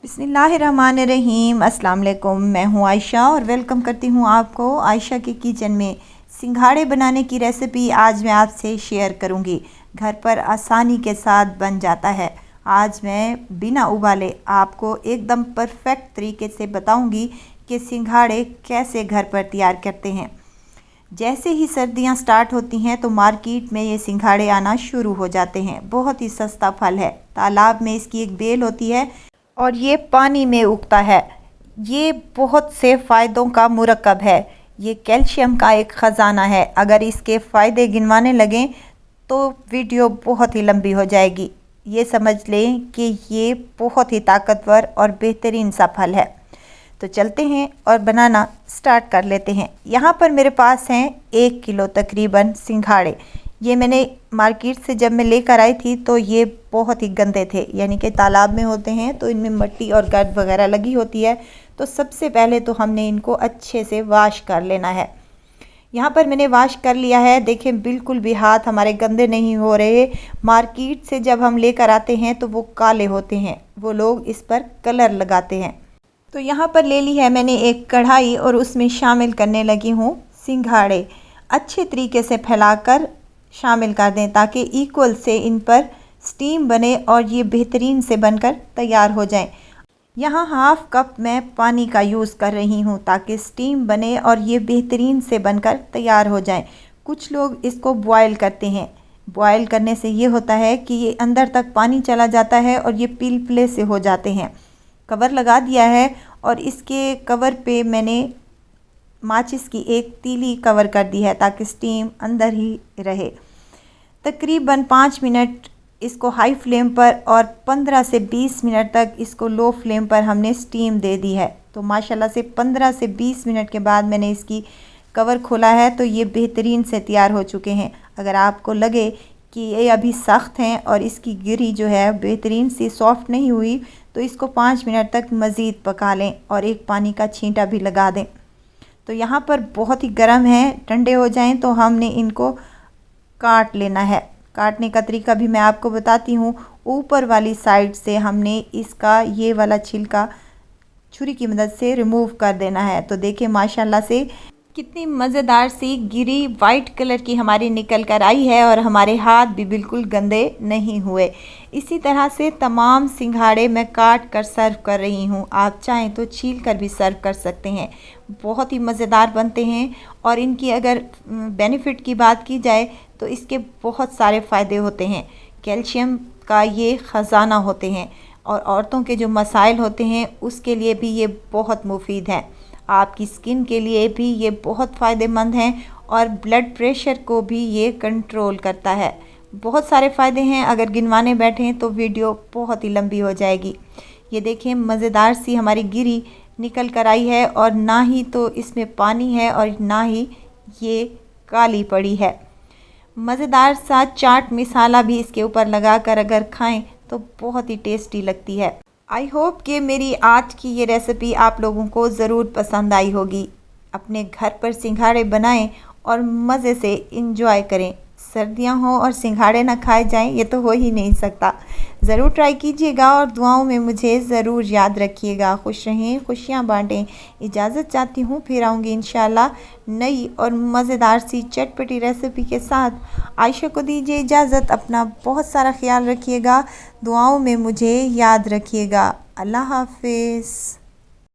बिस्मिल्लाहिर्रहमानिर्रहीम। अस्सलाम वालेकुम। मैं हूं आयशा और वेलकम करती हूं आपको आयशा के किचन में। सिंघाड़े बनाने की रेसिपी आज मैं आपसे शेयर करूंगी। घर पर आसानी के साथ बन जाता है। आज मैं बिना उबाले आपको एकदम परफेक्ट तरीके से बताऊंगी कि सिंघाड़े कैसे घर पर तैयार करते हैं। जैसे ही सर्दियां स्टार्ट होती हैं तो मार्केट में ये सिंघाड़े आना शुरू हो जाते हैं। बहुत ही सस्ता फल है। तालाब में इसकी एक बेल होती है और ये पानी में उगता है। ये बहुत से फ़ायदों का मुरक्कब है। ये कैल्शियम का एक ख़जाना है। अगर इसके फ़ायदे गिनवाने लगें तो वीडियो बहुत ही लंबी हो जाएगी। ये समझ लें कि ये बहुत ही ताकतवर और बेहतरीन सा फल है। तो चलते हैं और बनाना स्टार्ट कर लेते हैं। यहाँ पर मेरे पास हैं 1 किलो तकरीबन सिंघाड़े। ये मैंने मार्केट से जब मैं लेकर आई थी तो ये बहुत ही गंदे थे, यानी कि तालाब में होते हैं तो इनमें मिट्टी और गर्द वगैरह लगी होती है। तो सबसे पहले तो हमने इनको अच्छे से वॉश कर लेना है। यहाँ पर मैंने वॉश कर लिया है। देखें बिल्कुल भी हाथ हमारे गंदे नहीं हो रहे। मार्केट से जब हम लेकर आते हैं तो वो काले होते हैं, वो लोग इस पर कलर लगाते हैं। तो यहाँ पर ले ली है मैंने एक कढ़ाई और उसमें शामिल करने लगी हूँ सिंघाड़े। अच्छे तरीके से फैलाकर शामिल कर दें ताकि इक्वल से इन पर स्टीम बने और ये बेहतरीन से बनकर तैयार हो जाएं। यहाँ हाफ कप मैं पानी का यूज़ कर रही हूँ ताकि स्टीम बने और ये बेहतरीन से बनकर तैयार हो जाएं। कुछ लोग इसको बॉयल करते हैं। बॉयल करने से ये होता है कि ये अंदर तक पानी चला जाता है और ये पिलपिले से हो जाते हैं। कवर लगा दिया है और इसके कवर पे मैंने माचिस की एक तीली कवर कर दी है ताकि स्टीम अंदर ही रहे। तकरीबन 5 मिनट इसको हाई फ्लेम पर और 15 से 20 मिनट तक इसको लो फ्लेम पर हमने स्टीम दे दी है। तो माशाल्लाह से 15 से 20 मिनट के बाद मैंने इसकी कवर खोला है तो ये बेहतरीन से तैयार हो चुके हैं। अगर आपको लगे कि ये अभी सख्त हैं और इसकी गिरी जो है बेहतरीन सी सॉफ्ट नहीं हुई तो इसको 5 मिनट तक मज़ीद पका लें और एक पानी का छींटा भी लगा दें। तो यहाँ पर बहुत ही गर्म है, ठंडे हो जाएं तो हमने इनको काट लेना है। काटने का तरीका भी मैं आपको बताती हूँ। ऊपर वाली साइड से हमने इसका ये वाला छिलका छुरी की मदद से रिमूव कर देना है। तो देखिए माशाल्लाह से कितनी मज़ेदार सी गिरी वाइट कलर की हमारी निकल कर आई है और हमारे हाथ भी बिल्कुल गंदे नहीं हुए। इसी तरह से तमाम सिंघाड़े मैं काट कर सर्व कर रही हूँ। आप चाहें तो छील कर भी सर्व कर सकते हैं। बहुत ही मज़ेदार बनते हैं और इनकी अगर बेनिफिट की बात की जाए तो इसके बहुत सारे फ़ायदे होते हैं। कैल्शियम का ये ख़जाना होते हैं और औरतों के जो मसाइल होते हैं उसके लिए भी ये बहुत मुफीद है। आपकी स्किन के लिए भी ये बहुत फ़ायदेमंद हैं और ब्लड प्रेशर को भी ये कंट्रोल करता है। बहुत सारे फ़ायदे हैं, अगर गिनवाने बैठें तो वीडियो बहुत ही लंबी हो जाएगी। ये देखें मज़ेदार सी हमारी गिरी निकल कर आई है और ना ही तो इसमें पानी है और ना ही ये काली पड़ी है। मज़ेदार सा चाट मसाला भी इसके ऊपर लगाकर अगर खाएं तो बहुत ही टेस्टी लगती है। आई होप कि मेरी आज की ये रेसिपी आप लोगों को ज़रूर पसंद आई होगी। अपने घर पर सिंघाड़े बनाएं और मज़े से इंजॉय करें। सर्दियां हो और सिंघाड़े ना खाए जाएं ये तो हो ही नहीं सकता। ज़रूर ट्राई कीजिएगा और दुआओं में मुझे ज़रूर याद रखिएगा। खुश रहें, खुशियां बांटें। इजाज़त चाहती हूँ, फिर आऊँगी इंशाल्लाह नई और मज़ेदार सी चटपटी रेसिपी के साथ। आयशा को दीजिए इजाज़त। अपना बहुत सारा ख्याल रखिएगा। दुआओं में मुझे याद रखिएगा। अल्लाह हाफिज़।